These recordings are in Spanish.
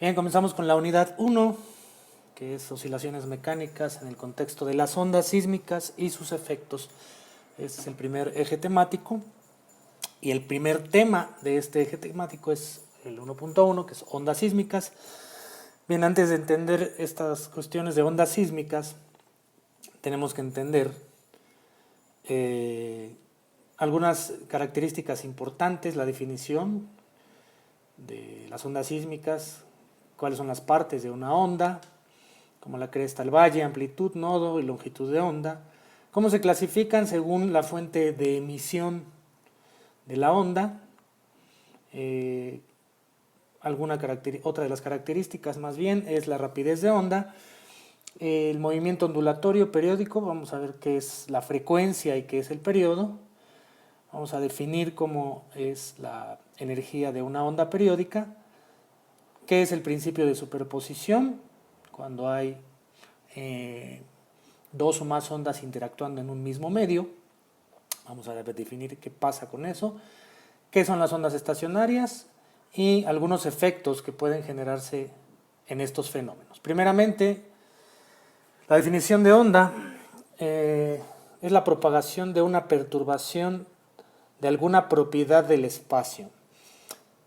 Bien, comenzamos con la unidad 1, que es oscilaciones mecánicas en el contexto de las ondas sísmicas y sus efectos. Este es el primer eje temático y el primer tema de este eje temático es el 1.1, que es ondas sísmicas. Bien, antes de entender estas cuestiones de ondas sísmicas, tenemos que entender algunas características importantes, la definición de las ondas sísmicas, cuáles son las partes de una onda, como la cresta, el valle, amplitud, nodo y longitud de onda, cómo se clasifican según la fuente de emisión de la onda, otra de las características más bien es la rapidez de onda, el movimiento ondulatorio periódico, vamos a ver qué es la frecuencia y qué es el periodo, vamos a definir cómo es la energía de una onda periódica, qué es el principio de superposición, cuando hay dos o más ondas interactuando en un mismo medio. Vamos a definir qué pasa con eso, qué son las ondas estacionarias y algunos efectos que pueden generarse en estos fenómenos. Primeramente, la definición de onda es la propagación de una perturbación de alguna propiedad del espacio.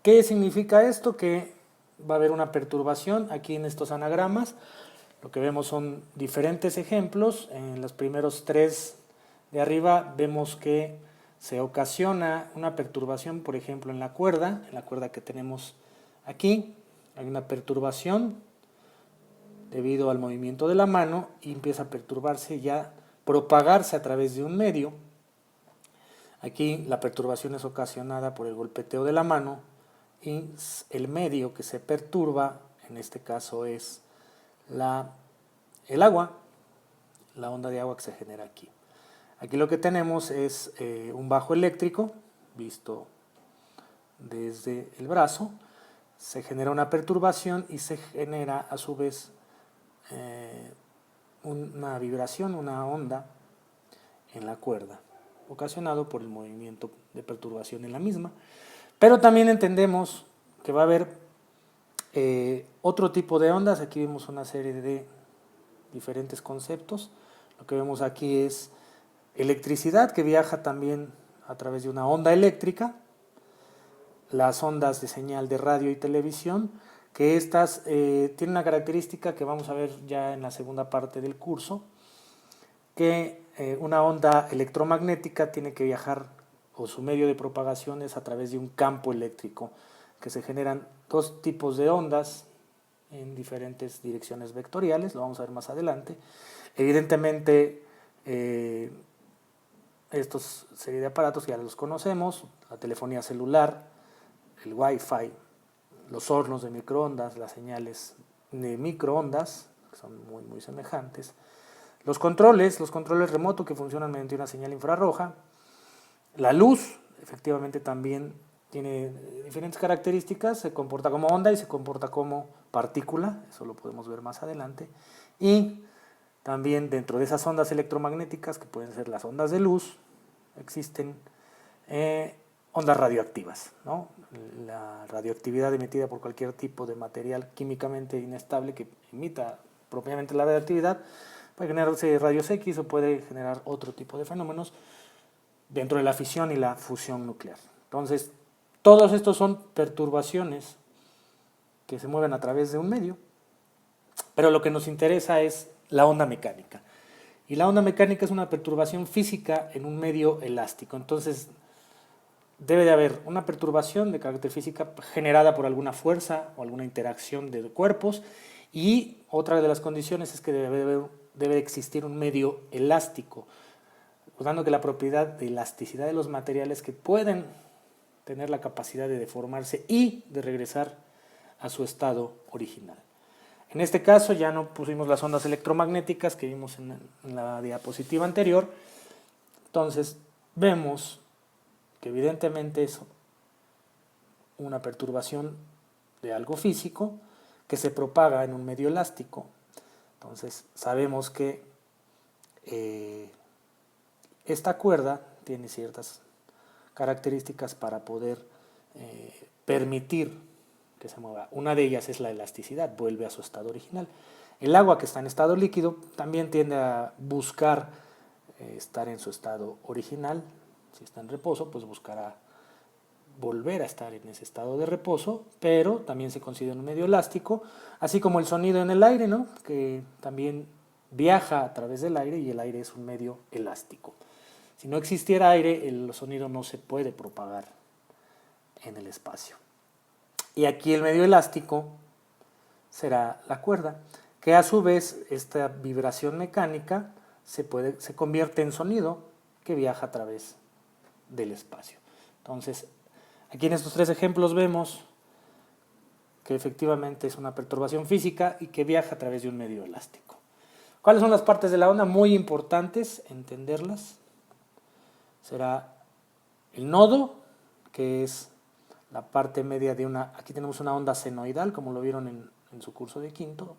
¿Qué significa esto? Que va a haber una perturbación aquí en estos anagramas. Lo que vemos son diferentes ejemplos. En los primeros tres de arriba vemos que se ocasiona una perturbación, por ejemplo, en la cuerda que tenemos aquí. Hay una perturbación debido al movimiento de la mano y empieza a perturbarse ya, propagarse a través de un medio. Aquí la perturbación es ocasionada por el golpeteo de la mano y el medio que se perturba, en este caso es el agua, la onda de agua que se genera aquí. Aquí lo que tenemos es un bajo eléctrico, visto desde el brazo, se genera una perturbación y se genera a su vez una vibración, una onda en la cuerda, ocasionado por el movimiento de perturbación en la misma. Pero también entendemos que va a haber otro tipo de ondas. Aquí vemos una serie de diferentes conceptos. Lo que vemos aquí es electricidad que viaja también a través de una onda eléctrica, las ondas de señal de radio y televisión, que estas tienen una característica que vamos a ver ya en la segunda parte del curso, que una onda electromagnética tiene que viajar, o su medio de propagación es a través de un campo eléctrico, que se generan dos tipos de ondas en diferentes direcciones vectoriales, lo vamos a ver más adelante. Evidentemente, estos serie de aparatos ya los conocemos, la telefonía celular, el Wi-Fi, los hornos de microondas, las señales de microondas, que son muy semejantes, los controles remotos que funcionan mediante una señal infrarroja, la luz, efectivamente también tiene diferentes características, se comporta como onda y se comporta como partícula, eso lo podemos ver más adelante, y también dentro de esas ondas electromagnéticas, que pueden ser las ondas de luz, existen ondas radioactivas, ¿no? La radioactividad emitida por cualquier tipo de material químicamente inestable que emita propiamente la radioactividad puede generarse rayos X o puede generar otro tipo de fenómenos dentro de la fisión y la fusión nuclear. Entonces, todos estos son perturbaciones que se mueven a través de un medio, pero lo que nos interesa es la onda mecánica. Y la onda mecánica es una perturbación física en un medio elástico. Entonces, debe de haber una perturbación de carácter física generada por alguna fuerza o alguna interacción de cuerpos, y otra de las condiciones es que debe existir un medio elástico, dando que la propiedad de elasticidad de los materiales que pueden tener la capacidad de deformarse y de regresar a su estado original. En este caso ya no pusimos las ondas electromagnéticas que vimos en la diapositiva anterior. Entonces vemos que evidentemente es una perturbación de algo físico que se propaga en un medio elástico. Entonces sabemos que esta cuerda tiene ciertas características para poder permitir que se mueva. Una de ellas es la elasticidad, vuelve a su estado original. El agua que está en estado líquido también tiende a buscar estar en su estado original. Si está en reposo, pues buscará volver a estar en ese estado de reposo, pero también se considera un medio elástico, así como el sonido en el aire, ¿no? Que también viaja a través del aire y el aire es un medio elástico. Si no existiera aire, el sonido no se puede propagar en el espacio. Y aquí el medio elástico será la cuerda, que a su vez esta vibración mecánica se convierte en sonido que viaja a través del espacio. Entonces, aquí en estos tres ejemplos vemos que efectivamente es una perturbación física y que viaja a través de un medio elástico. ¿Cuáles son las partes de la onda? Muy importantes entenderlas. Será el nodo, que es la parte media de una... Aquí tenemos una onda senoidal, como lo vieron en su curso de quinto.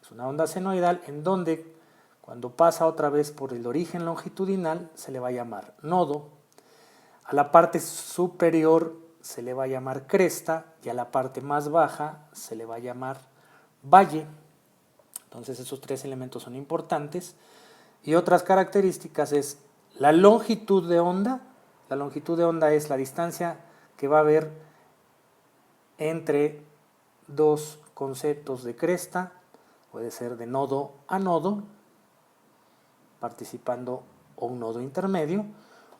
Es una onda senoidal en donde cuando pasa otra vez por el origen longitudinal se le va a llamar nodo. A la parte superior se le va a llamar cresta y a la parte más baja se le va a llamar valle. Entonces esos tres elementos son importantes. Y otras características es la longitud de onda. La longitud de onda es la distancia que va a haber entre dos conceptos de cresta, puede ser de nodo a nodo, participando o un nodo intermedio,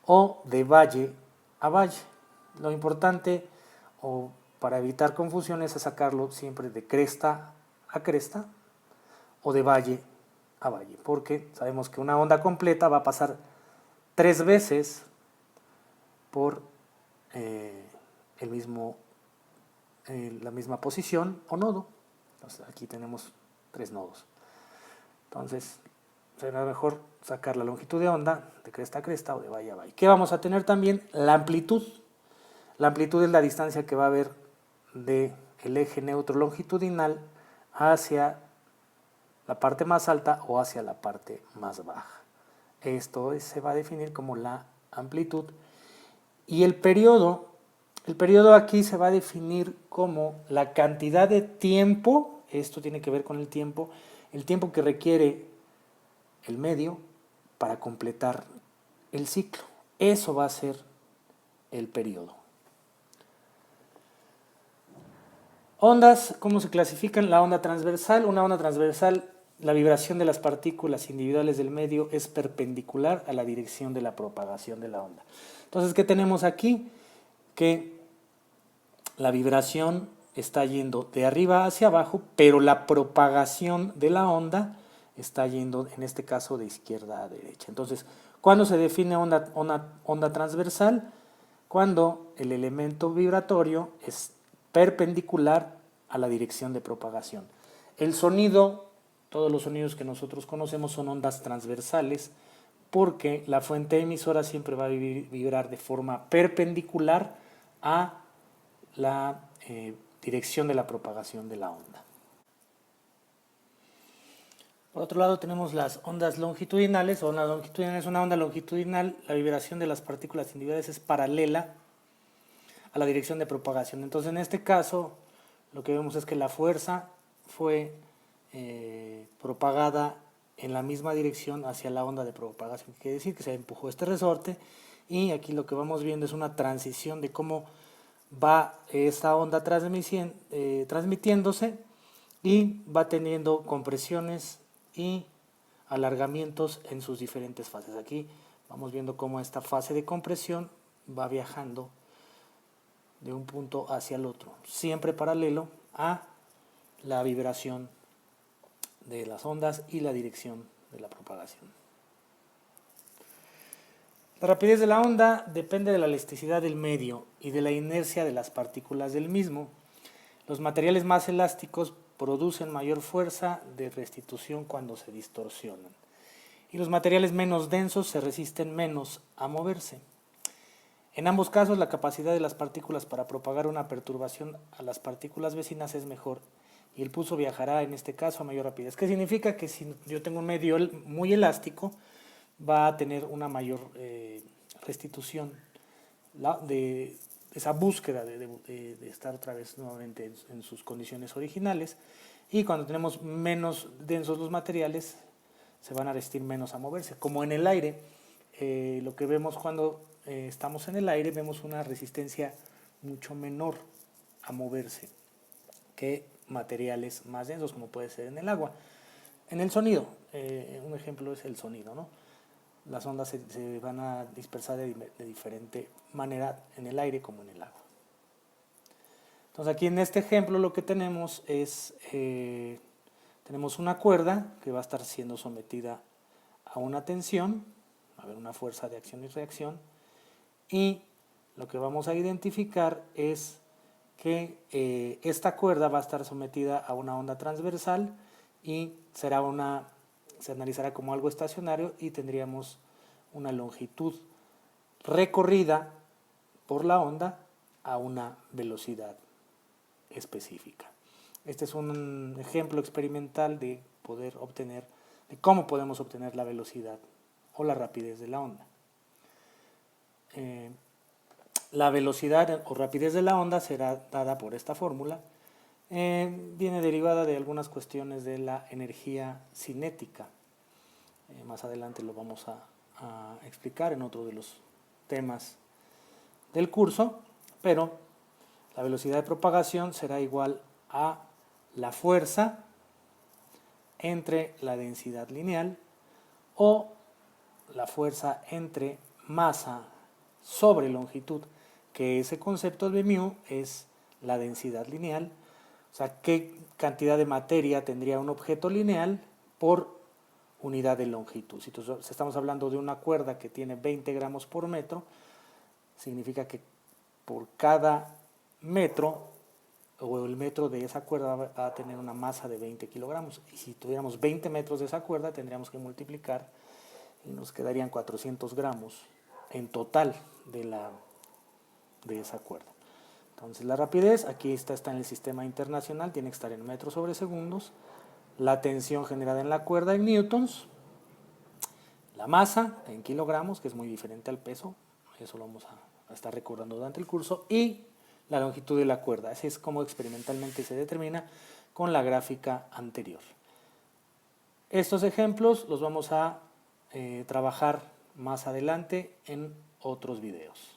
o de valle a valle. Lo importante, o para evitar confusiones, es sacarlo siempre de cresta a cresta o de valle a valle, porque sabemos que una onda completa va a pasar 3 veces por la misma posición o nodo. Entonces, aquí tenemos 3 nodos. Entonces, será mejor sacar la longitud de onda de cresta a cresta o de valle a valle. ¿Qué vamos a tener también? La amplitud. La amplitud es la distancia que va a haber del eje neutro longitudinal hacia la parte más alta o hacia la parte más baja. Esto se va a definir como la amplitud. Y el periodo aquí se va a definir como la cantidad de tiempo, esto tiene que ver con el tiempo que requiere el medio para completar el ciclo. Eso va a ser el periodo. Ondas, ¿cómo se clasifican? La onda transversal. Una onda transversal, la vibración de las partículas individuales del medio es perpendicular a la dirección de la propagación de la onda. Entonces, ¿qué tenemos aquí? Que la vibración está yendo de arriba hacia abajo, pero la propagación de la onda está yendo, en este caso, de izquierda a derecha. Entonces, ¿cuándo se define onda transversal? Cuando el elemento vibratorio es perpendicular a la dirección de propagación. El sonido, todos los sonidos que nosotros conocemos son ondas transversales, porque la fuente emisora siempre va a vibrar de forma perpendicular a la dirección de la propagación de la onda. Por otro lado tenemos las ondas longitudinales. Onda longitudinal es una onda longitudinal, la vibración de las partículas individuales es paralela a la dirección de propagación. Entonces en este caso lo que vemos es que la fuerza fue propagada en la misma dirección hacia la onda de propagación. Quiere decir que se empujó este resorte y aquí lo que vamos viendo es una transición de cómo va esta onda transmitiéndose y va teniendo compresiones y alargamientos en sus diferentes fases. Aquí vamos viendo cómo esta fase de compresión va viajando de un punto hacia el otro, siempre paralelo a la vibración de las ondas y la dirección de la propagación. La rapidez de la onda depende de la elasticidad del medio y de la inercia de las partículas del mismo. Los materiales más elásticos producen mayor fuerza de restitución cuando se distorsionan, y los materiales menos densos se resisten menos a moverse. En ambos casos, la capacidad de las partículas para propagar una perturbación a las partículas vecinas es mejor, y el pulso viajará en este caso a mayor rapidez. ¿Qué significa? Que si yo tengo un medio muy elástico, va a tener una mayor restitución de esa búsqueda de estar otra vez nuevamente en sus condiciones originales, y cuando tenemos menos densos los materiales se van a resistir menos a moverse. Como en el aire, lo que vemos cuando estamos en el aire, vemos una resistencia mucho menor a moverse que materiales más densos, como puede ser en el agua. En el sonido, un ejemplo es el sonido, ¿no? Las ondas se van a dispersar de diferente manera en el aire como en el agua. Entonces aquí en este ejemplo lo que tenemos es, tenemos una cuerda que va a estar siendo sometida a una tensión, va a haber una fuerza de acción y reacción, y lo que vamos a identificar es que esta cuerda va a estar sometida a una onda transversal y se analizará como algo estacionario y tendríamos una longitud recorrida por la onda a una velocidad específica. Este es un ejemplo experimental de cómo podemos obtener la velocidad o la rapidez de la onda. La velocidad o rapidez de la onda será dada por esta fórmula. Viene derivada de algunas cuestiones de la energía cinética. Más adelante lo vamos a explicar en otro de los temas del curso, pero la velocidad de propagación será igual a la fuerza entre la densidad lineal o la fuerza entre masa sobre longitud, que ese concepto de mu es la densidad lineal, o sea, qué cantidad de materia tendría un objeto lineal por unidad de longitud. Si estamos hablando de una cuerda que tiene 20 gramos por metro, significa que por cada metro o el metro de esa cuerda va a tener una masa de 20 kilogramos. Y si tuviéramos 20 metros de esa cuerda, tendríamos que multiplicar y nos quedarían 400 gramos en total de esa cuerda. Entonces la rapidez, aquí está en el sistema internacional, tiene que estar en metros sobre segundos. La tensión generada en la cuerda en newtons. La masa en kilogramos, que es muy diferente al peso, eso lo vamos a estar recordando durante el curso, y la longitud de la cuerda. Así es como experimentalmente se determina con la gráfica anterior. Estos ejemplos los vamos a trabajar más adelante en otros videos.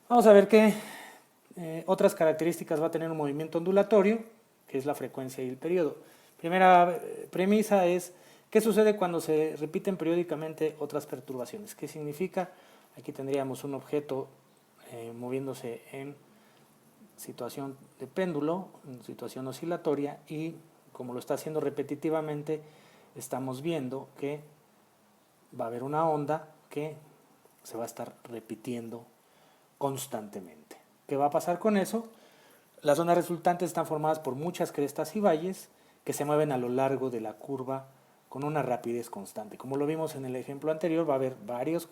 Vamos a ver qué otras características va a tener un movimiento ondulatorio, que es la frecuencia y el periodo. Primera premisa es: ¿qué sucede cuando se repiten periódicamente otras perturbaciones? ¿Qué significa? Aquí tendríamos un objeto moviéndose en situación de péndulo, en situación oscilatoria, y como lo está haciendo repetitivamente, estamos viendo que va a haber una onda que se va a estar repitiendo constantemente. ¿Qué va a pasar con eso? Las ondas resultantes están formadas por muchas crestas y valles que se mueven a lo largo de la curva con una rapidez constante. Como lo vimos en el ejemplo anterior, va a haber varias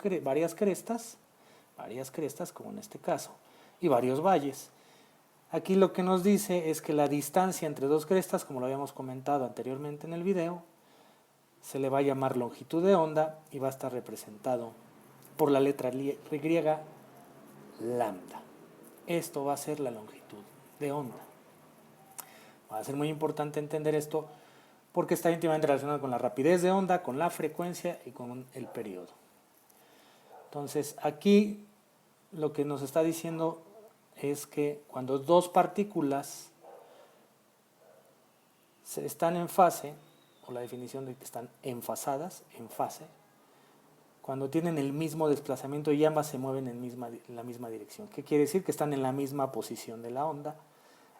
crestas, como en este caso, y varios valles. Aquí lo que nos dice es que la distancia entre dos crestas, como lo habíamos comentado anteriormente en el video, se le va a llamar longitud de onda y va a estar representado por la letra griega lambda. Esto va a ser la longitud de onda. Va a ser muy importante entender esto porque está íntimamente relacionado con la rapidez de onda, con la frecuencia y con el periodo. Entonces aquí lo que nos está diciendo es que cuando dos partículas están en fase, o la definición de que están enfasadas, en fase, cuando tienen el mismo desplazamiento y ambas se mueven en la misma dirección. ¿Qué quiere decir? Que están en la misma posición de la onda.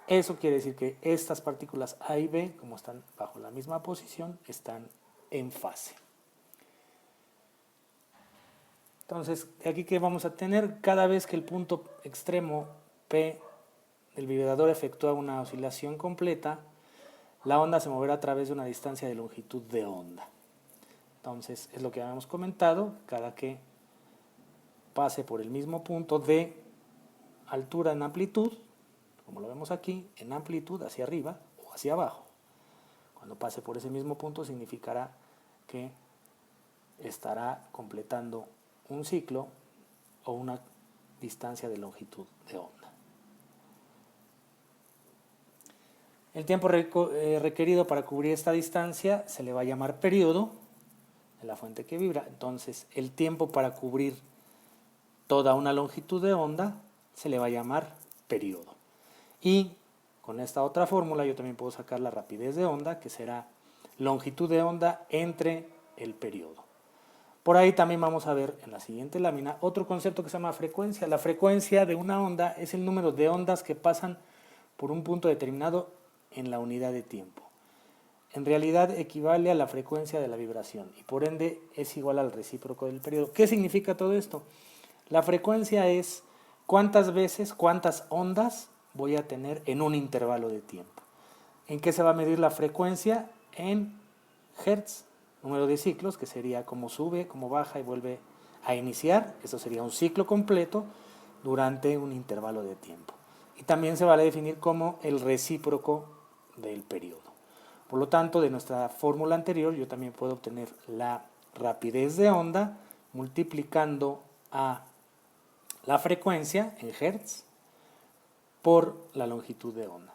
Eso quiere decir que estas partículas A y B, como están bajo la misma posición, están en fase. Entonces, de aquí que vamos a tener, cada vez que el punto extremo P del vibrador efectúa una oscilación completa, la onda se moverá a través de una distancia de longitud de onda. Entonces, es lo que habíamos comentado, cada que pase por el mismo punto de altura en amplitud, como lo vemos aquí, en amplitud hacia arriba o hacia abajo. Cuando pase por ese mismo punto significará que estará completando un ciclo o una distancia de longitud de onda. El tiempo requerido para cubrir esta distancia se le va a llamar periodo de la fuente que vibra. Entonces, el tiempo para cubrir toda una longitud de onda se le va a llamar periodo. Y con esta otra fórmula yo también puedo sacar la rapidez de onda, que será longitud de onda entre el periodo. Por ahí también vamos a ver en la siguiente lámina otro concepto que se llama frecuencia. La frecuencia de una onda es el número de ondas que pasan por un punto determinado en la unidad de tiempo. En realidad equivale a la frecuencia de la vibración y por ende es igual al recíproco del periodo. ¿Qué significa todo esto? La frecuencia es cuántas veces, cuántas ondas voy a tener en un intervalo de tiempo. ¿En qué se va a medir la frecuencia? En hertz, número de ciclos, que sería cómo sube, cómo baja y vuelve a iniciar. Eso sería un ciclo completo durante un intervalo de tiempo. Y también se vale definir como el recíproco del periodo. Por lo tanto, de nuestra fórmula anterior, yo también puedo obtener la rapidez de onda multiplicando a la frecuencia en hertz por la longitud de onda.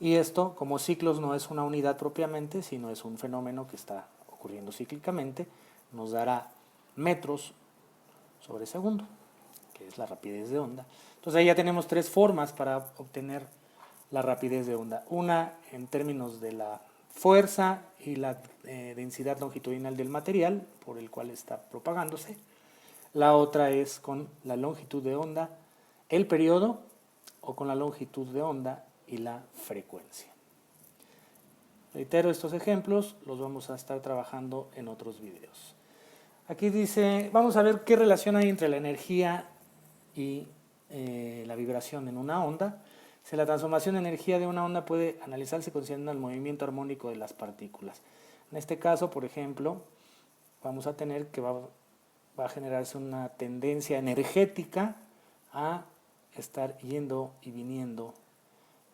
Y esto, como ciclos, no es una unidad propiamente, sino es un fenómeno que está ocurriendo cíclicamente, nos dará metros sobre segundo, que es la rapidez de onda. Entonces ahí ya tenemos tres formas para obtener la rapidez de onda. Una en términos de la fuerza y la densidad longitudinal del material por el cual está propagándose. La otra es con la longitud de onda, el periodo, o con la longitud de onda y la frecuencia. Reitero, estos ejemplos los vamos a estar trabajando en otros videos. Aquí dice, vamos a ver qué relación hay entre la energía y la vibración en una onda. Si la transformación de energía de una onda puede analizarse considerando el movimiento armónico de las partículas. En este caso, por ejemplo, vamos a tener que va a generarse una tendencia energética a estar yendo y viniendo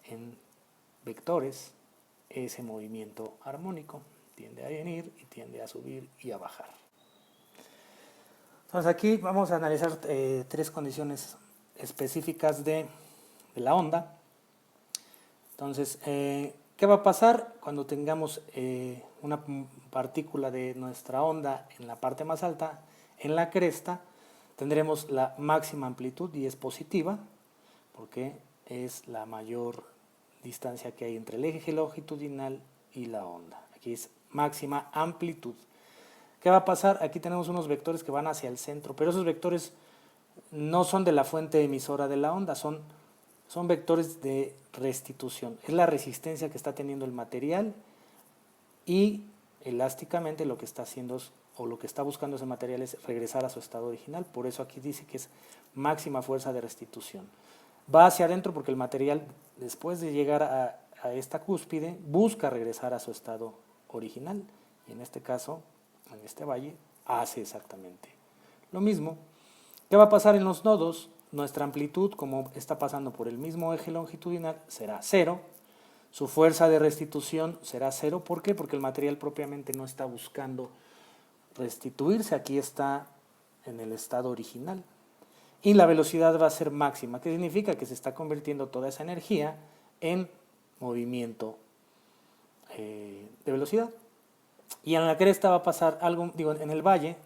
en vectores ese movimiento armónico. Tiende a venir y tiende a subir y a bajar. Entonces aquí vamos a analizar tres condiciones específicas de la onda. Entonces, ¿qué va a pasar cuando tengamos una partícula de nuestra onda en la parte más alta, en la cresta? Tendremos la máxima amplitud y es positiva, porque es la mayor distancia que hay entre el eje longitudinal y la onda. Aquí es máxima amplitud. ¿Qué va a pasar? Aquí tenemos unos vectores que van hacia el centro, pero esos vectores no son de la fuente emisora de la onda, son vectores de restitución. Es la resistencia que está teniendo el material y elásticamente lo que está haciendo o lo que está buscando ese material es regresar a su estado original. Por eso aquí dice que es máxima fuerza de restitución. Va hacia adentro porque el material, después de llegar a esta cúspide, busca regresar a su estado original. Y en este caso, en este valle, hace exactamente lo mismo. ¿Qué va a pasar en los nodos? Nuestra amplitud, como está pasando por el mismo eje longitudinal, será cero. Su fuerza de restitución será cero. ¿Por qué? Porque el material propiamente no está buscando restituirse. Aquí está en el estado original. Y la velocidad va a ser máxima. ¿Qué significa? Que se está convirtiendo toda esa energía en movimiento de velocidad. Y en la cresta va a pasar algo, en el valle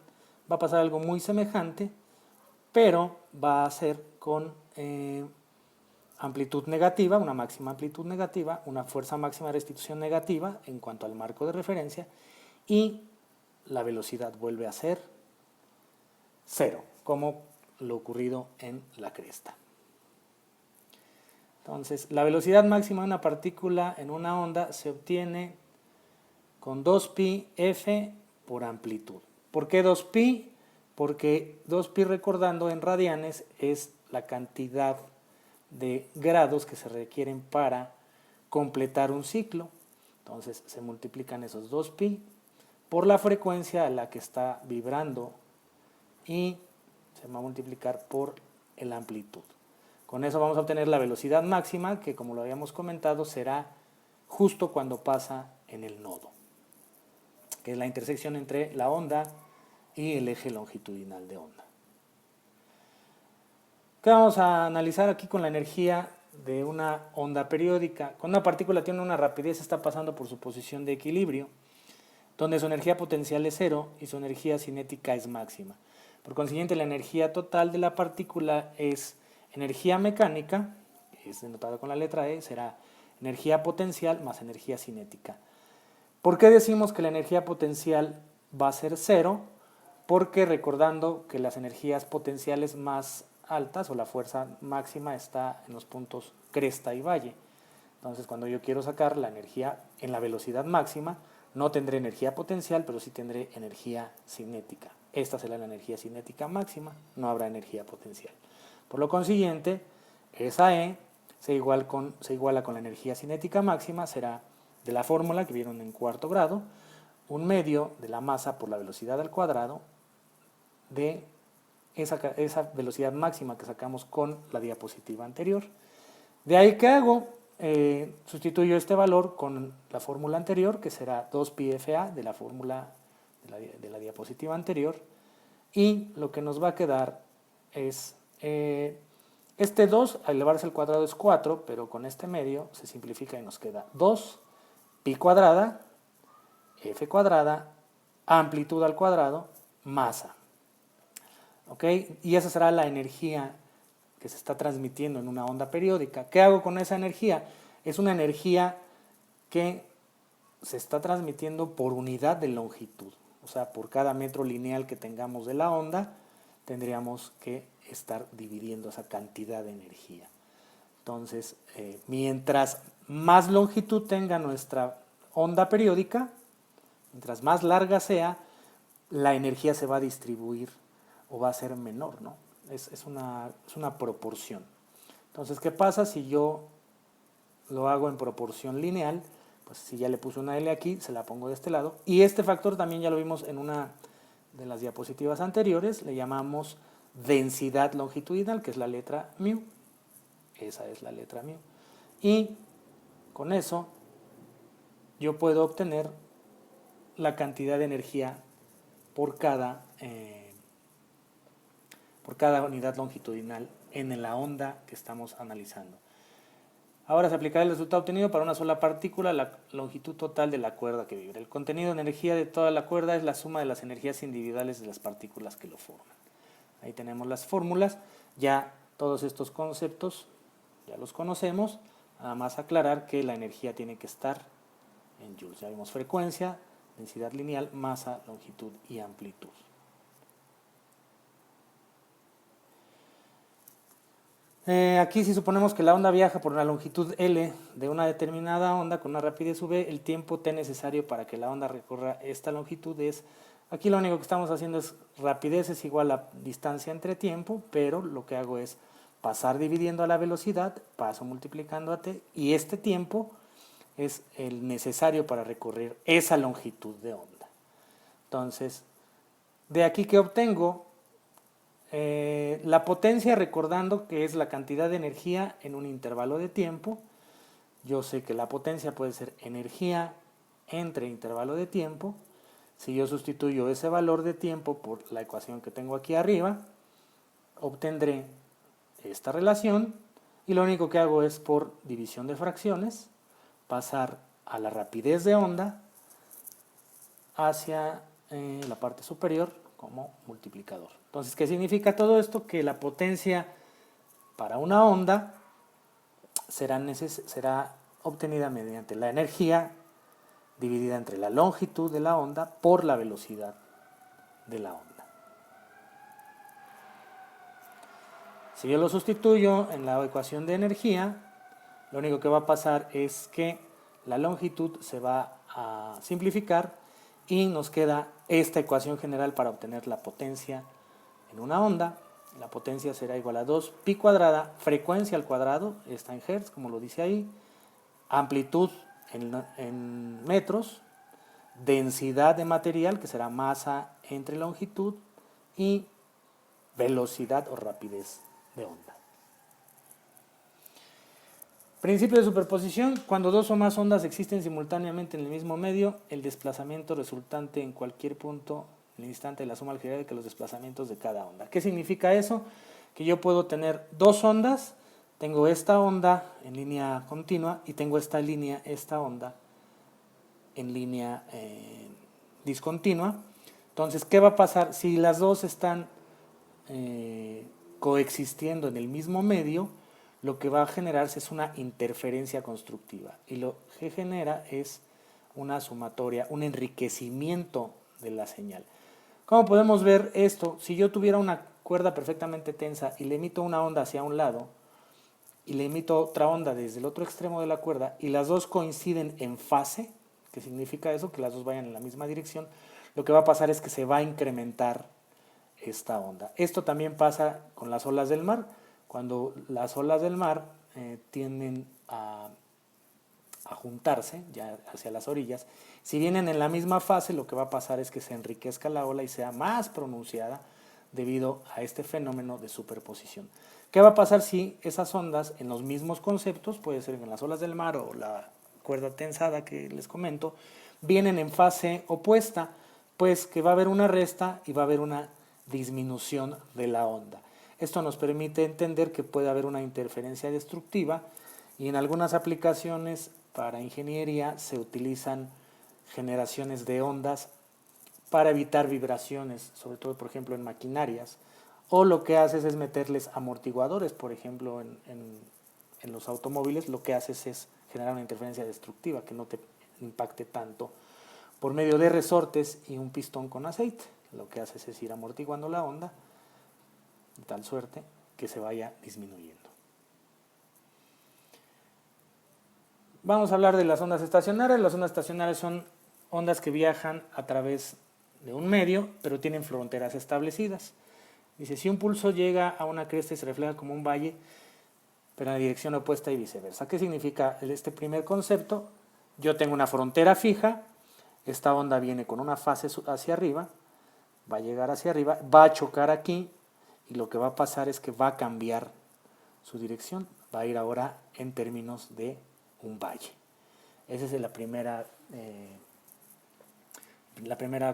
va a pasar algo muy semejante, pero va a ser con amplitud negativa, una máxima amplitud negativa, una fuerza máxima de restitución negativa en cuanto al marco de referencia, y la velocidad vuelve a ser cero, como lo ocurrido en la cresta. Entonces, la velocidad máxima de una partícula en una onda se obtiene con 2pi f por amplitud. ¿Por qué 2pi? Porque 2pi, recordando, en radianes es la cantidad de grados que se requieren para completar un ciclo. Entonces se multiplican esos 2pi por la frecuencia a la que está vibrando y se va a multiplicar por la amplitud. Con eso vamos a obtener la velocidad máxima, que como lo habíamos comentado será justo cuando pasa en el nodo, que es la intersección entre la onda y el eje longitudinal de onda. ¿Qué vamos a analizar aquí con la energía de una onda periódica? Cuando una partícula tiene una rapidez, está pasando por su posición de equilibrio, donde su energía potencial es cero y su energía cinética es máxima. Por consiguiente, la energía total de la partícula es energía mecánica, que es denotada con la letra E, será energía potencial más energía cinética. ¿Por qué decimos que la energía potencial va a ser cero? Porque recordando que las energías potenciales más altas o la fuerza máxima está en los puntos cresta y valle. Entonces, cuando yo quiero sacar la energía en la velocidad máxima, no tendré energía potencial, pero sí tendré energía cinética. Esta será la energía cinética máxima, no habrá energía potencial. Por lo consiguiente, esa E se iguala con la energía cinética máxima, será de la fórmula que vieron en cuarto grado, un medio de la masa por la velocidad al cuadrado de esa velocidad máxima que sacamos con la diapositiva anterior. De ahí, ¿qué hago? Sustituyo este valor con la fórmula anterior, que será 2πFA de la fórmula de la diapositiva anterior, y lo que nos va a quedar es, este 2 al elevarse al cuadrado es 4, pero con este medio se simplifica y nos queda 2 pi cuadrada, f cuadrada, amplitud al cuadrado, masa. ¿Ok? Y esa será la energía que se está transmitiendo en una onda periódica. ¿Qué hago con esa energía? Es una energía que se está transmitiendo por unidad de longitud. O sea, por cada metro lineal que tengamos de la onda, tendríamos que estar dividiendo esa cantidad de energía. Entonces, mientras más longitud tenga nuestra onda periódica, mientras más larga sea, la energía se va a distribuir o va a ser menor, ¿no? Es una proporción. Entonces, ¿qué pasa si yo lo hago en proporción lineal? Pues si ya le puse una L aquí, se la pongo de este lado. Y este factor también ya lo vimos en una de las diapositivas anteriores, le llamamos densidad longitudinal, que es la letra μ. Esa es la letra μ. Y con eso yo puedo obtener la cantidad de energía por cada unidad longitudinal en la onda que estamos analizando. Ahora se aplicará el resultado obtenido para una sola partícula, la longitud total de la cuerda que vibra. El contenido de energía de toda la cuerda es la suma de las energías individuales de las partículas que lo forman. Ahí tenemos las fórmulas. Ya todos estos conceptos ya los conocemos. Nada más aclarar que la energía tiene que estar en joules. Ya vimos frecuencia, densidad lineal, masa, longitud y amplitud. Aquí si suponemos que la onda viaja por una longitud L de una determinada onda con una rapidez v, el tiempo t necesario para que la onda recorra esta longitud es, aquí lo único que estamos haciendo es rapidez es igual a distancia entre tiempo, pero lo que hago es pasar dividiendo a la velocidad, paso multiplicando a t, y este tiempo es el necesario para recorrer esa longitud de onda. Entonces, de aquí que obtengo la potencia, recordando que es la cantidad de energía en un intervalo de tiempo. Yo sé que la potencia puede ser energía entre intervalo de tiempo. Si yo sustituyo ese valor de tiempo por la ecuación que tengo aquí arriba, obtendré esta relación, y lo único que hago es, por división de fracciones, pasar a la rapidez de onda hacia la parte superior como multiplicador. Entonces, ¿qué significa todo esto? Que la potencia para una onda será obtenida mediante la energía dividida entre la longitud de la onda por la velocidad de la onda. Si yo lo sustituyo en la ecuación de energía, lo único que va a pasar es que la longitud se va a simplificar y nos queda esta ecuación general para obtener la potencia en una onda. La potencia será igual a 2 pi cuadrada, frecuencia al cuadrado, está en hertz como lo dice ahí, amplitud en metros, densidad de material que será masa entre longitud y velocidad o rapidez de onda. Principio de superposición: cuando dos o más ondas existen simultáneamente en el mismo medio, el desplazamiento resultante en cualquier punto en el instante de la suma algebraica de los desplazamientos de cada onda. ¿Qué significa eso? que yo puedo tener dos ondas, tengo esta onda en línea continua y tengo esta onda en línea discontinua. Entonces, ¿qué va a pasar? Si las dos están coexistiendo en el mismo medio, lo que va a generarse es una interferencia constructiva. Y lo que genera es una sumatoria, un enriquecimiento de la señal. ¿Cómo podemos ver esto? Si yo tuviera una cuerda perfectamente tensa y le emito una onda hacia un lado y le emito otra onda desde el otro extremo de la cuerda y las dos coinciden en fase, ¿qué significa eso? Que las dos vayan en la misma dirección, lo que va a pasar es que se va a incrementar esta onda. Esto también pasa con las olas del mar. Cuando las olas del mar tienden a juntarse ya hacia las orillas, si vienen en la misma fase, lo que va a pasar es que se enriquezca la ola y sea más pronunciada debido a este fenómeno de superposición. ¿Qué va a pasar si esas ondas en los mismos conceptos, puede ser en las olas del mar o la cuerda tensada que les comento, vienen en fase opuesta? Pues que va a haber una resta y va a haber una disminución de la onda. Esto nos permite entender que puede haber una interferencia destructiva y en algunas aplicaciones para ingeniería se utilizan generaciones de ondas para evitar vibraciones, sobre todo por ejemplo en maquinarias, o lo que haces es meterles amortiguadores, por ejemplo en los automóviles, lo que haces es generar una interferencia destructiva que no te impacte tanto por medio de resortes y un pistón con aceite. Lo que haces es ir amortiguando la onda de tal suerte que se vaya disminuyendo. Vamos a hablar de las ondas estacionarias. Las ondas estacionarias son ondas que viajan a través de un medio, pero tienen fronteras establecidas. Dice, si un pulso llega a una cresta y se refleja como un valle, pero en la dirección opuesta y viceversa. ¿Qué significa este primer concepto? Yo tengo una frontera fija, esta onda viene con una fase hacia arriba, va a llegar hacia arriba, va a chocar aquí y lo que va a pasar es que va a cambiar su dirección, va a ir ahora en términos de un valle. Esa es la primera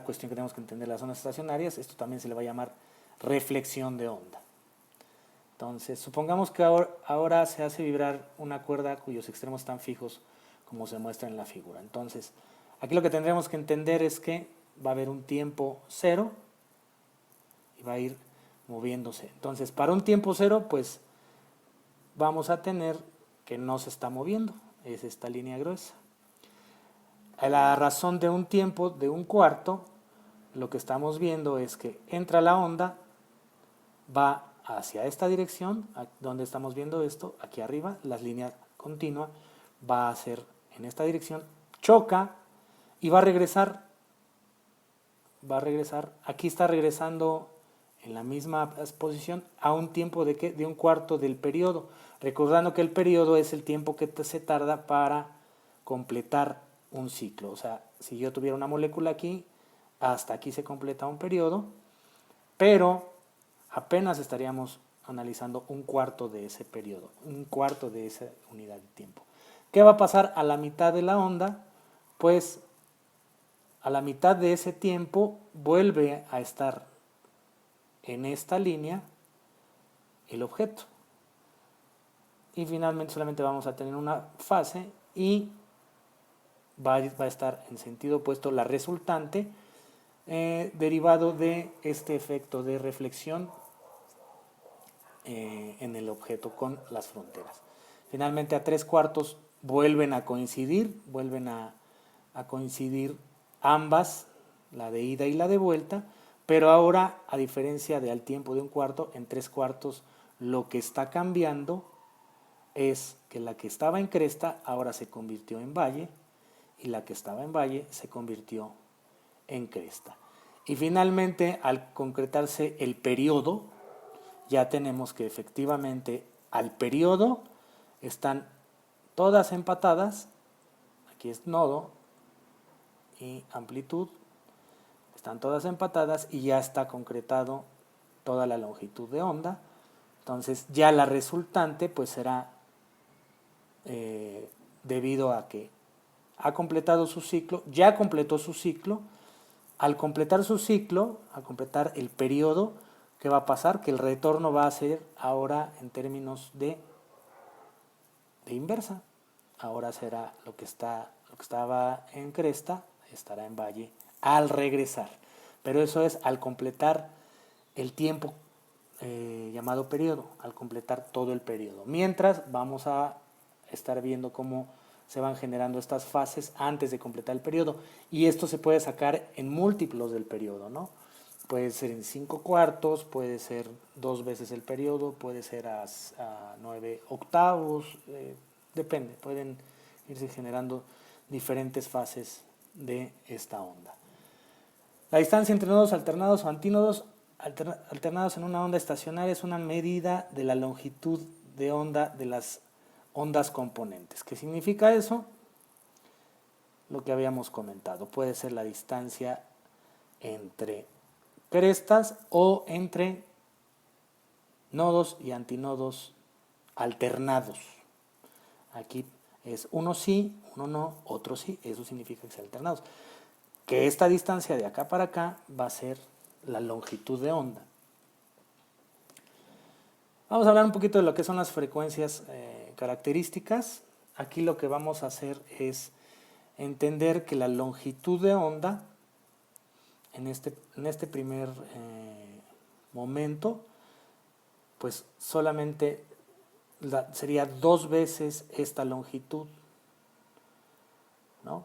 cuestión que tenemos que entender de las ondas estacionarias. Esto también se le va a llamar reflexión de onda. Entonces, supongamos que ahora se hace vibrar una cuerda cuyos extremos están fijos, como se muestra en la figura. Entonces, aquí lo que tendremos que entender es que va a haber un tiempo cero y va a ir moviéndose. Entonces, para un tiempo cero, pues vamos a tener que no se está moviendo, es esta línea gruesa. A la razón de un tiempo de un cuarto, lo que estamos viendo es que entra la onda, va hacia esta dirección, donde estamos viendo esto, aquí arriba, la línea continua, va a ser en esta dirección, choca y va a regresar, aquí está regresando en la misma posición a un tiempo de un cuarto del periodo, recordando que el periodo es el tiempo que se tarda para completar un ciclo. O sea, si yo tuviera una molécula aquí, hasta aquí se completa un periodo, pero apenas estaríamos analizando un cuarto de ese periodo, un cuarto de esa unidad de tiempo. ¿Qué va a pasar a la mitad de la onda? Pues a la mitad de ese tiempo vuelve a estar en esta línea el objeto. Y finalmente solamente vamos a tener una fase y va a estar en sentido opuesto la resultante, derivado de este efecto de reflexión en el objeto con las fronteras. Finalmente a 3/4 vuelven a coincidir ambas, la de ida y la de vuelta, pero ahora, a diferencia del tiempo de un cuarto, en 3/4 lo que está cambiando es que la que estaba en cresta ahora se convirtió en valle y la que estaba en valle se convirtió en cresta. Y finalmente, al concretarse el periodo, ya tenemos que efectivamente al periodo están todas empatadas, aquí es nodo y amplitud, están todas empatadas y ya está concretado toda la longitud de onda. Entonces ya la resultante pues será debido a que ha completado su ciclo, ya completó su ciclo. Al completar su ciclo, al completar el periodo, ¿qué va a pasar? Que el retorno va a ser ahora en términos de inversa. Ahora será lo que estaba en cresta, estará en valle al regresar. Pero eso es al completar el tiempo llamado periodo, al completar todo el periodo. Mientras vamos a estar viendo cómo se van generando estas fases antes de completar el periodo. Y esto se puede sacar en múltiplos del periodo, ¿no? Puede ser en 5/4, puede ser 2 veces el periodo, puede ser a 9/8, depende, pueden irse generando diferentes fases de esta onda. La distancia entre nodos alternados o antínodos alternados en una onda estacionaria es una medida de la longitud de onda de las ondas componentes. ¿Qué significa eso? Lo que habíamos comentado. Puede ser la distancia entre crestas o entre nodos y antinodos alternados. Aquí es uno sí, uno no, otro sí. Eso significa que sean alternados. Que esta distancia de acá para acá va a ser la longitud de onda. Vamos a hablar un poquito de lo que son las frecuencias características. Aquí lo que vamos a hacer es entender que la longitud de onda en este primer momento, pues solamente sería 2 veces esta longitud, ¿no?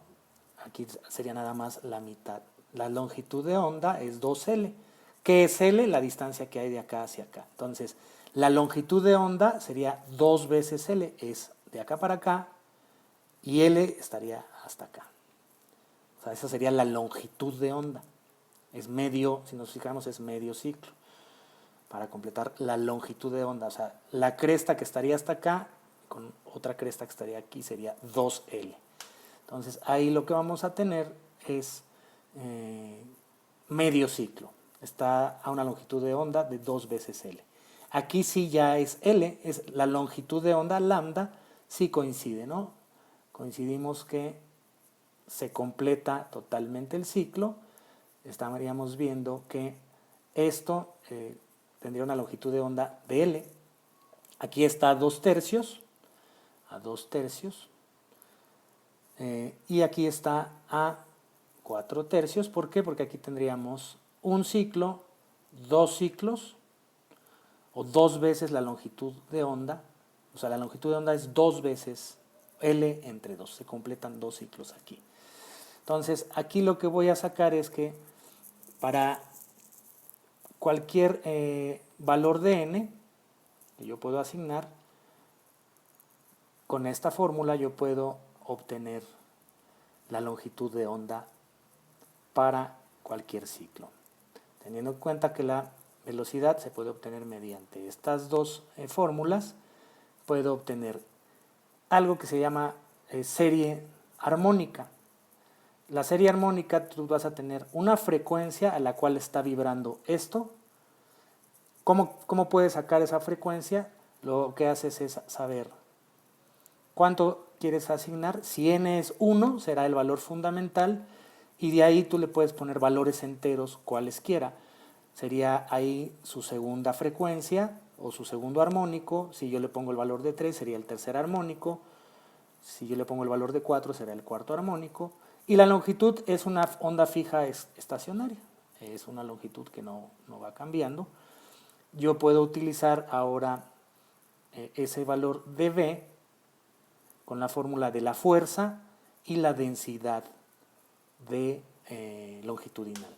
Aquí sería nada más la mitad. La longitud de onda es 2L. ¿Qué es L? La distancia que hay de acá hacia acá. Entonces, la longitud de onda sería 2 veces L. Es de acá para acá y L estaría hasta acá. O sea, esa sería la longitud de onda. Es medio, si nos fijamos, es medio ciclo. Para completar la longitud de onda. O sea, la cresta que estaría hasta acá con otra cresta que estaría aquí sería 2L. Entonces, ahí lo que vamos a tener es medio ciclo. Está a una longitud de onda de 2 veces L. Aquí sí ya es L, es la longitud de onda lambda, sí coincide, ¿no? Coincidimos que se completa totalmente el ciclo. Estaríamos viendo que esto tendría una longitud de onda de L. Aquí está a 2/3, y aquí está a 4/3. ¿Por qué? Porque aquí tendríamos un ciclo, 2 ciclos, o 2 veces la longitud de onda. O sea, la longitud de onda es 2 veces L entre 2. Se completan 2 ciclos aquí. Entonces, aquí lo que voy a sacar es que para cualquier valor de n que yo puedo asignar, con esta fórmula yo puedo obtener la longitud de onda para cualquier ciclo. Teniendo en cuenta que la velocidad se puede obtener mediante estas dos fórmulas, puedo obtener algo que se llama serie armónica. La serie armónica, tú vas a tener una frecuencia a la cual está vibrando esto. ¿Cómo puedes sacar esa frecuencia? Lo que haces es saber cuánto quieres asignar. Si n es 1, será el valor fundamental, y de ahí tú le puedes poner valores enteros cualesquiera. Sería ahí su segunda frecuencia o su segundo armónico. Si yo le pongo el valor de 3, sería el tercer armónico. Si yo le pongo el valor de 4, será el cuarto armónico. Y la longitud es una onda fija estacionaria. Es una longitud que no va cambiando. Yo puedo utilizar ahora ese valor de V con la fórmula de la fuerza y la densidad de longitudinal.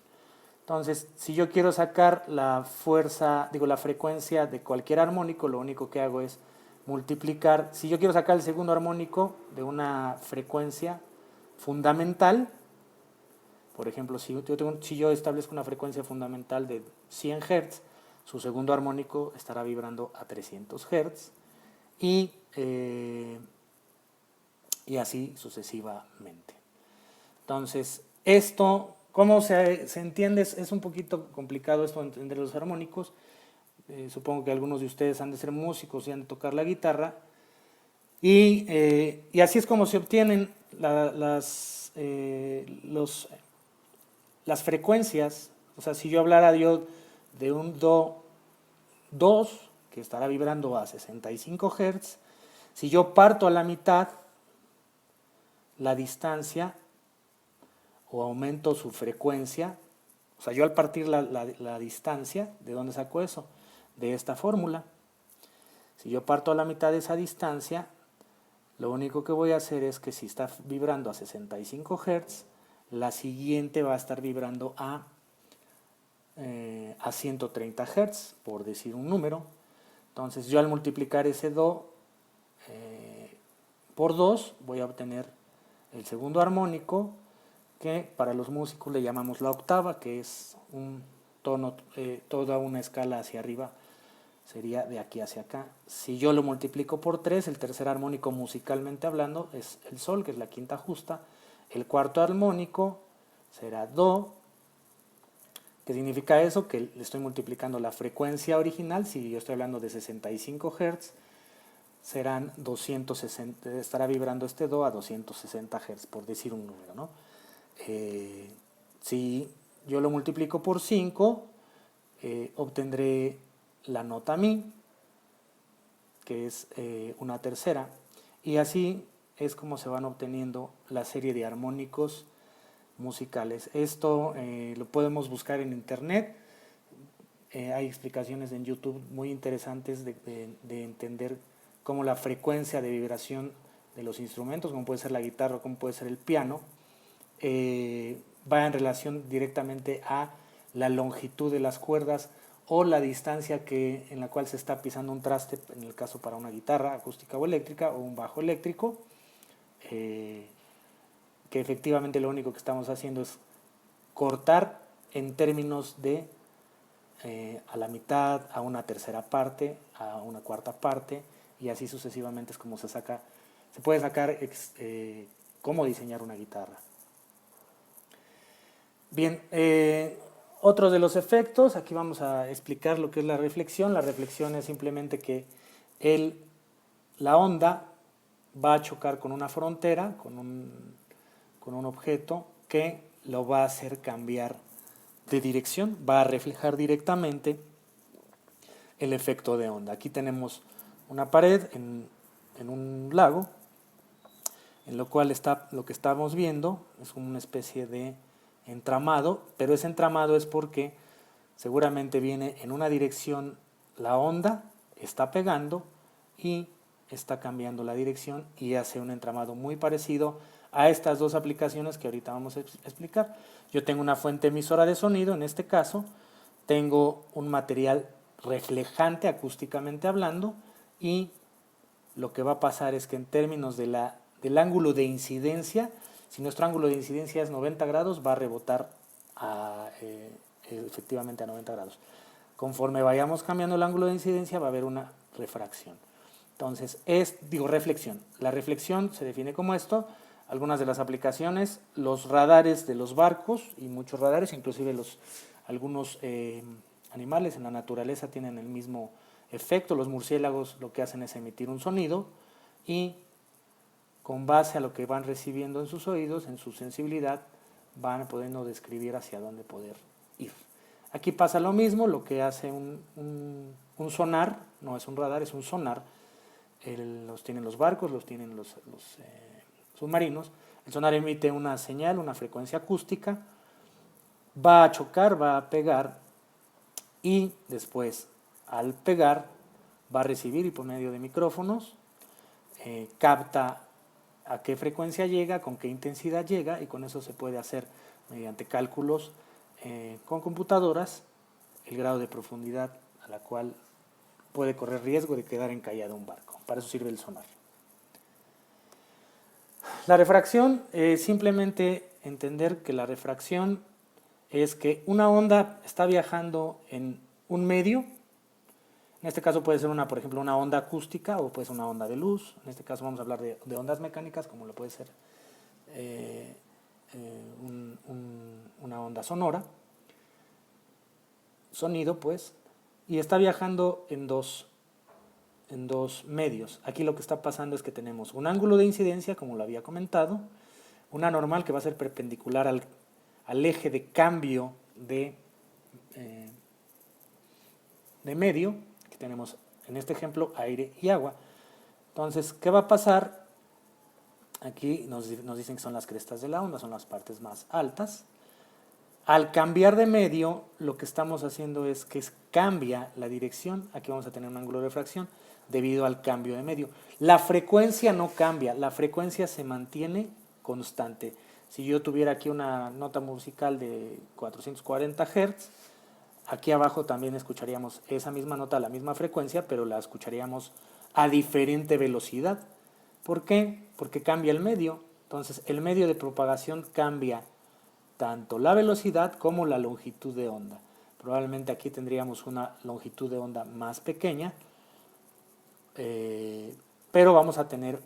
Entonces, si yo quiero sacar la frecuencia de cualquier armónico, lo único que hago es multiplicar. Si yo quiero sacar el segundo armónico de una frecuencia fundamental, por ejemplo, si yo establezco una frecuencia fundamental de 100 Hz, su segundo armónico estará vibrando a 300 Hz y así sucesivamente. Entonces, esto, ¿cómo se entiende? Es un poquito complicado esto de entender los armónicos. Supongo que algunos de ustedes han de ser músicos y han de tocar la guitarra. Y así es como se obtienen las frecuencias. O sea, si yo hablara de un do 2, que estará vibrando a 65 Hz. Si yo parto a la mitad la distancia o aumento su frecuencia, o sea, yo al partir la distancia, ¿de dónde saco eso? De esta fórmula. Si yo parto a la mitad de esa distancia, lo único que voy a hacer es que si está vibrando a 65 Hz, la siguiente va a estar vibrando a 130 Hz, por decir un número. Entonces yo al multiplicar ese Do por 2 voy a obtener el segundo armónico, que para los músicos le llamamos la octava, que es un tono, toda una escala hacia arriba, sería de aquí hacia acá. Si yo lo multiplico por 3, el tercer armónico musicalmente hablando es el Sol, que es la quinta justa. El cuarto armónico será Do. ¿Qué significa eso? Que le estoy multiplicando la frecuencia original. Si yo estoy hablando de 65 Hz, serán 260, estará vibrando este Do a 260 Hz, por decir un número, ¿no? Si yo lo multiplico por 5, obtendré la nota Mi, que es una tercera, y así es como se van obteniendo la serie de armónicos musicales. Esto lo podemos buscar en internet. Hay explicaciones en YouTube muy interesantes de entender cómo la frecuencia de vibración de los instrumentos, como puede ser la guitarra, como puede ser el piano, va en relación directamente a la longitud de las cuerdas o la distancia en la cual se está pisando un traste, en el caso para una guitarra acústica o eléctrica o un bajo eléctrico, que efectivamente lo único que estamos haciendo es cortar en términos de a la mitad, a una tercera parte, a una cuarta parte, y así sucesivamente es como se puede sacar cómo diseñar una guitarra. Bien, otro de los efectos, aquí vamos a explicar lo que es la reflexión. La reflexión es simplemente que la onda va a chocar con una frontera, con un objeto que lo va a hacer cambiar de dirección, va a reflejar directamente el efecto de onda. Aquí tenemos una pared en un lago, en lo cual lo que estamos viendo es una especie de entramado, pero ese entramado es porque seguramente viene en una dirección la onda, está pegando y está cambiando la dirección y hace un entramado muy parecido a estas dos aplicaciones que ahorita vamos a explicar. Yo tengo una fuente emisora de sonido, en este caso tengo un material reflejante acústicamente hablando, y lo que va a pasar es que en términos del ángulo de incidencia, si nuestro ángulo de incidencia es 90 grados, va a rebotar efectivamente a 90 grados. Conforme vayamos cambiando el ángulo de incidencia, va a haber una refracción. Entonces, reflexión. La reflexión se define como esto. Algunas de las aplicaciones, los radares de los barcos, y muchos radares, inclusive algunos animales en la naturaleza tienen el mismo efecto. Los murciélagos lo que hacen es emitir un sonido y con base a lo que van recibiendo en sus oídos, en su sensibilidad, van pudiendo describir hacia dónde poder ir. Aquí pasa lo mismo, lo que hace un sonar, no es un radar, es un sonar. Los tienen los barcos, los tienen los submarinos. El sonar emite una señal, una frecuencia acústica, va a chocar, va a pegar, y después, al pegar, va a recibir, y por medio de micrófonos capta a qué frecuencia llega, con qué intensidad llega, y con eso se puede hacer, mediante cálculos con computadoras, el grado de profundidad a la cual puede correr riesgo de quedar encallado un barco. Para eso sirve el sonar. La refracción es simplemente entender que la refracción es que una onda está viajando en un medio. En este caso puede ser por ejemplo, una onda acústica, o puede ser una onda de luz. En este caso vamos a hablar de ondas mecánicas, como lo puede ser una onda sonora, sonido pues, y está viajando en dos medios. Aquí lo que está pasando es que tenemos un ángulo de incidencia, como lo había comentado, una normal que va a ser perpendicular al eje de cambio de medio, Aquí tenemos, en este ejemplo, aire y agua. Entonces, ¿qué va a pasar? Aquí nos dicen que son las crestas de la onda, son las partes más altas. Al cambiar de medio, lo que estamos haciendo es que cambia la dirección. Aquí vamos a tener un ángulo de refracción debido al cambio de medio. La frecuencia no cambia, la frecuencia se mantiene constante. Si yo tuviera aquí una nota musical de 440 Hz, aquí abajo también escucharíamos esa misma nota a la misma frecuencia, pero la escucharíamos a diferente velocidad. ¿Por qué? Porque cambia el medio. Entonces, el medio de propagación cambia tanto la velocidad como la longitud de onda. Probablemente aquí tendríamos una longitud de onda más pequeña, pero vamos a tener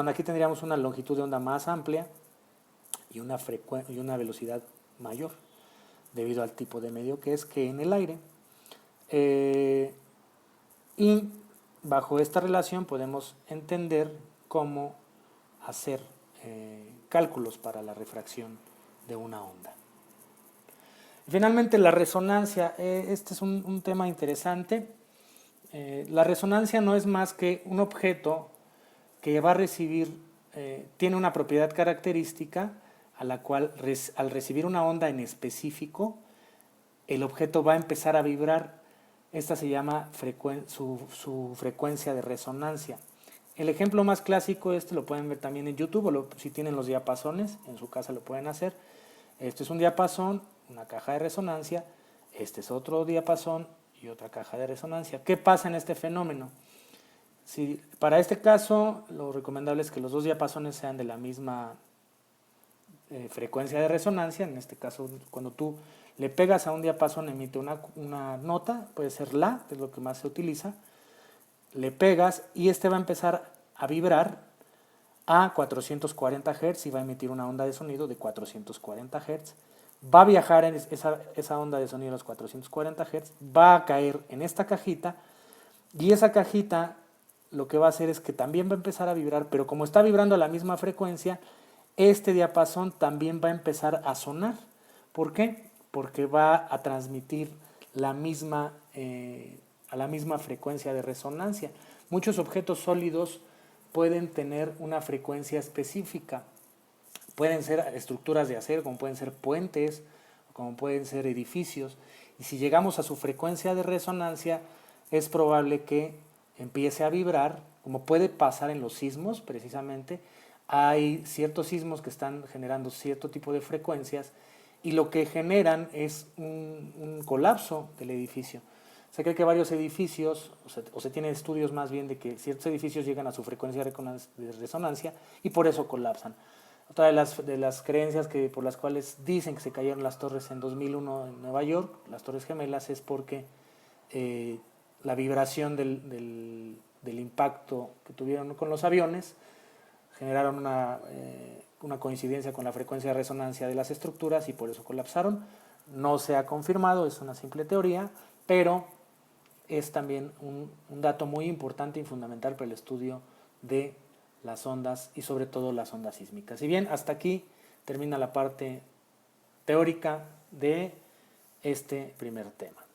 aquí tendríamos una longitud de onda más amplia y una velocidad mayor, debido al tipo de medio que en el aire. Y bajo esta relación podemos entender cómo hacer cálculos para la refracción de una onda. Finalmente, la resonancia. Este es un tema interesante. La resonancia no es más que un objeto que va a recibir, tiene una propiedad característica a la cual al recibir una onda en específico, el objeto va a empezar a vibrar. Esta se llama su frecuencia de resonancia. El ejemplo más clásico, lo pueden ver también en YouTube, o si tienen los diapasones, en su casa lo pueden hacer. Este es un diapasón, una caja de resonancia, este es otro diapasón y otra caja de resonancia. ¿Qué pasa en este fenómeno? Para este caso, lo recomendable es que los dos diapasones sean de la misma frecuencia de resonancia. En este caso, cuando tú le pegas a un diapasón, emite una nota, puede ser la, que es lo que más se utiliza. Le pegas y va a empezar a vibrar a 440 Hz y va a emitir una onda de sonido de 440 Hz. Va a viajar en esa onda de sonido a los 440 Hz, va a caer en esta cajita y esa cajita lo que va a hacer es que también va a empezar a vibrar, pero como está vibrando a la misma frecuencia, este diapasón también va a empezar a sonar. ¿Por qué? Porque va a transmitir a la misma frecuencia de resonancia. Muchos objetos sólidos pueden tener una frecuencia específica. Pueden ser estructuras de acero, como pueden ser puentes, como pueden ser edificios. Y si llegamos a su frecuencia de resonancia, es probable que empiece a vibrar, como puede pasar en los sismos precisamente. Hay ciertos sismos que están generando cierto tipo de frecuencias y lo que generan es un colapso del edificio. Se cree que varios edificios, o se tienen estudios más bien de que ciertos edificios llegan a su frecuencia de resonancia y por eso colapsan. Otra de las creencias por las cuales dicen que se cayeron las torres en 2001 en Nueva York, las Torres Gemelas, es porque la vibración del impacto que tuvieron con los aviones generaron una coincidencia con la frecuencia de resonancia de las estructuras y por eso colapsaron. No se ha confirmado, es una simple teoría, pero es también un dato muy importante y fundamental para el estudio de las ondas y sobre todo las ondas sísmicas. Y bien, hasta aquí termina la parte teórica de este primer tema.